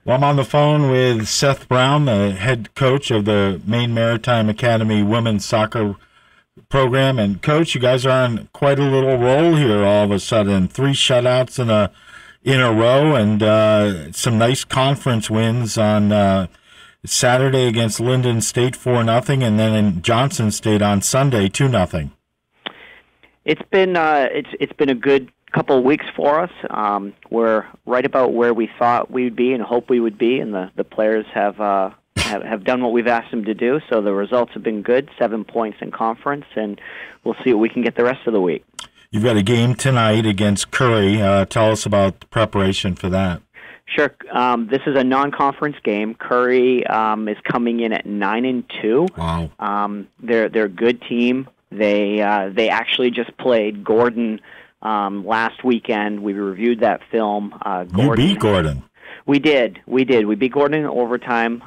Well, I'm on the phone with Seth Brown, the head coach of the Maine Maritime Academy women's soccer program. And, Coach, you guys are on quite a little roll here all of a sudden. 3 shutouts in a row and some nice conference wins on Saturday against Lyndon State 4-0, and then in Johnston State on Sunday 2-0. It's been a good couple of weeks for us. We're right about where we thought we would be and hope we would be, and the players have done what we've asked them to do. So the results have been good, 7 points in conference, and we'll see what we can get the rest of the week. You've got a game tonight against Curry. Tell us about the preparation for that. Sure. This is a non-conference game. Curry is coming in at 9-2. Wow. They're a good team. They actually just played Gordon last weekend. We reviewed that film. You beat Gordon. We did. We beat Gordon in overtime.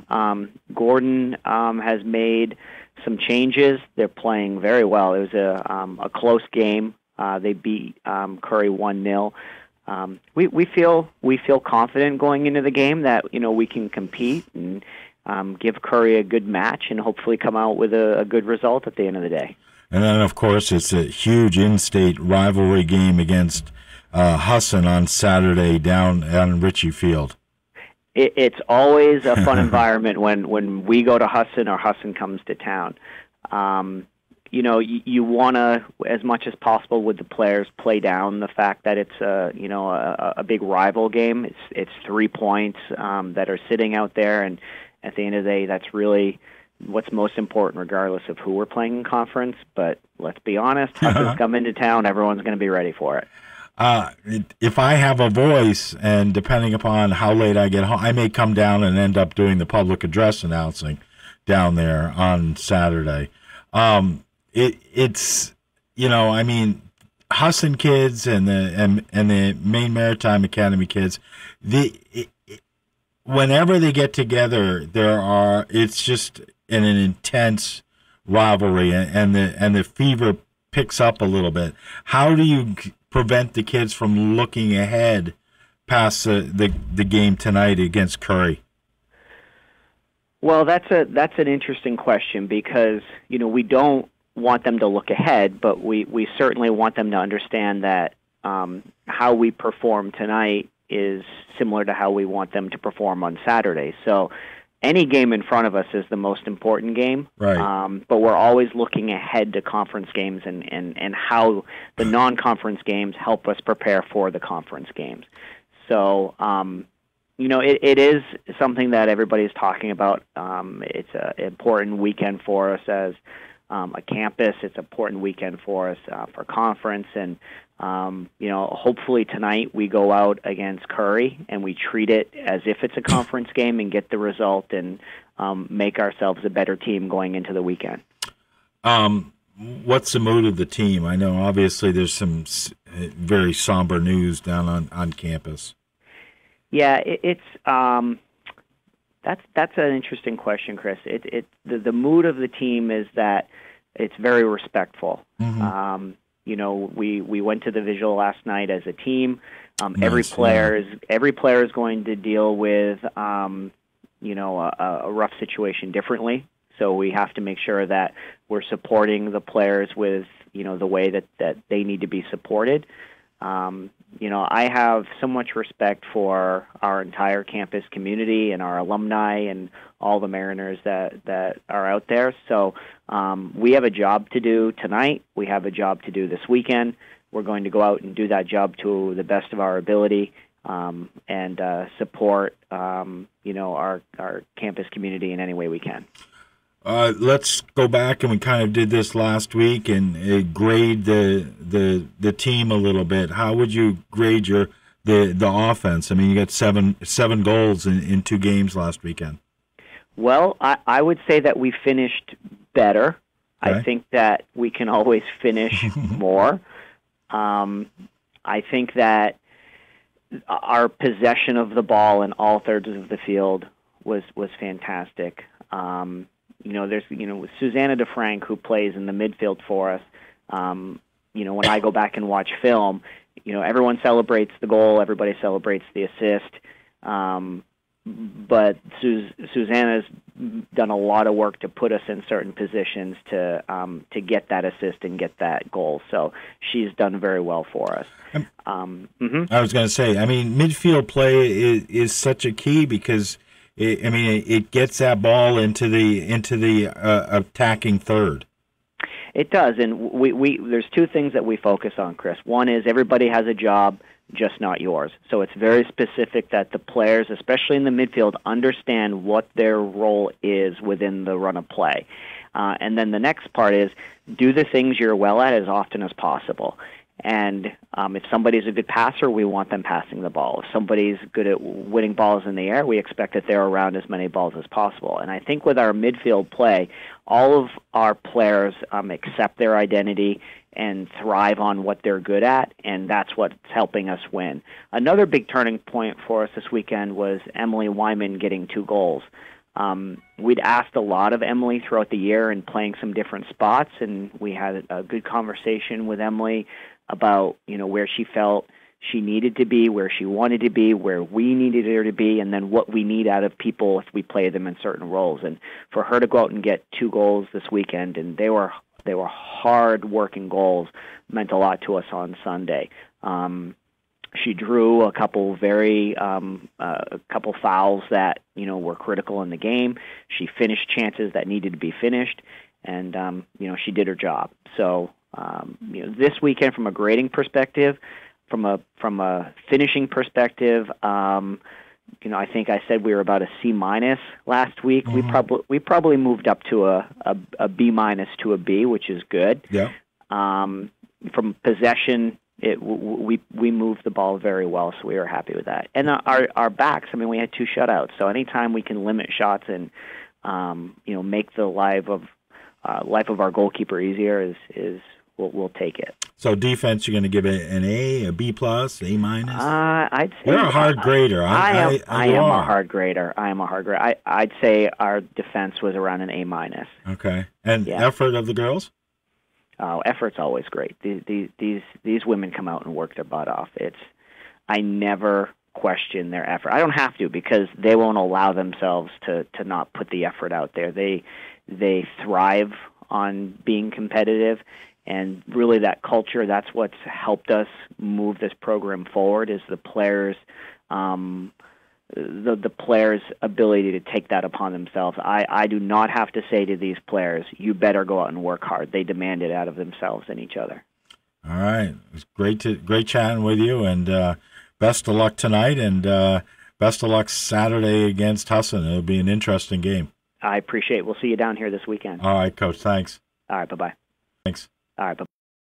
Gordon has made some changes. They're playing very well. It was a close game. They beat Curry 1-0. We feel confident going into the game that we can compete and give Curry a good match and hopefully come out with a good result at the end of the day. And then, of course, it's a huge in-state rivalry game against Husson on Saturday down on Ritchie Field. It's always a fun environment when we go to Husson or Husson comes to town. You want to, as much as possible with the players, play down the fact that it's a big rival game. It's 3 points that are sitting out there, and at the end of the day, that's really what's most important, regardless of who we're playing in conference. But let's be honest, Husson's come into town, everyone's going to be ready for it. If I have a voice, and depending upon how late I get home, I may come down and end up doing the public address announcing down there on Saturday. It's Husson kids and the Maine Maritime Academy kids, whenever they get together, it's just an intense rivalry, and the fever picks up a little bit. How do you prevent the kids from looking ahead past the game tonight against Curry? Well, that's an interesting question, because we don't want them to look ahead, but we certainly want them to understand that how we perform tonight is similar to how we want them to perform on Saturday. So any game in front of us is the most important game, right? But we're always looking ahead to conference games and how the non-conference games help us prepare for the conference games. So it is something that everybody's talking about. It's an important weekend for us as a campus. It's an important weekend for us for conference, and hopefully tonight we go out against Curry and we treat it as if it's a conference game and get the result and make ourselves a better team going into the weekend. What's the mood of the team? I know obviously there's some very somber news down on campus. Yeah, that's an interesting question, Chris. The mood of the team is that it's very respectful. Mm-hmm. We went to the visual last night as a team. Nice, every player is going to deal with a rough situation differently. So we have to make sure that we're supporting the players with the way that they need to be supported. I have so much respect for our entire campus community and our alumni and all the Mariners that are out there. So we have a job to do tonight. We have a job to do this weekend. We're going to go out and do that job to the best of our ability and support our campus community in any way we can. Let's go back, and we kind of did this last week, and grade the team a little bit. How would you grade the offense? I mean, you got seven goals in 2 games last weekend. Well, I would say that we finished better. Okay. I think that we can always finish more. I think that our possession of the ball in all thirds of the field was fantastic. There's Susanna DeFrank, who plays in the midfield for us. When I go back and watch film, everyone celebrates the goal, everybody celebrates the assist. Susanna's done a lot of work to put us in certain positions to get that assist and get that goal. So she's done very well for us. I was going to say, I mean, midfield play is such a key because it gets that ball into the attacking third. It does, and we there's two things that we focus on, Chris. One is everybody has a job, just not yours. So it's very specific that the players, especially in the midfield, understand what their role is within the run of play. And then the next part is do the things you're well at as often as possible. And if somebody's a good passer, we want them passing the ball. If somebody's good at winning balls in the air, we expect that they're around as many balls as possible. And I think with our midfield play, all of our players accept their identity and thrive on what they're good at, and that's what's helping us win. Another big turning point for us this weekend was Emily Wyman getting 2 goals. We'd asked a lot of Emily throughout the year and playing some different spots, and we had a good conversation with Emily about where she felt she needed to be, where she wanted to be, where we needed her to be, and then what we need out of people if we play them in certain roles. And for her to go out and get 2 goals this weekend, and they were hard-working goals, meant a lot to us on Sunday. She drew a couple fouls that were critical in the game. She finished chances that needed to be finished, and she did her job. So this weekend, from a grading perspective, from a finishing perspective, I think I said we were about a C- last week. Mm-hmm. We probably moved up to a B- to a B, which is good. Yeah. From possession, we moved the ball very well, so we were happy with that. And our backs, I mean, we had 2 shutouts. So anytime we can limit shots and make the life of our goalkeeper easier, we'll take it. So defense, you're going to give it an A, a B+, A-? I'd say you're a hard grader. I am a hard grader. I'd say our defense was around an A-. Okay. And effort of the girls? Oh, effort's always great. These women come out and work their butt off. I never question their effort. I don't have to, because they won't allow themselves to not put the effort out there. They thrive on being competitive. And really that culture, that's what's helped us move this program forward, is the players' the players' ability to take that upon themselves. I do not have to say to these players, you better go out and work hard. They demand it out of themselves and each other. All right. It was great chatting with you, and best of luck tonight, and best of luck Saturday against Husson. It'll be an interesting game. I appreciate it. We'll see you down here this weekend. All right, Coach. Thanks. All right. Bye-bye. Thanks. All right. Bye-bye.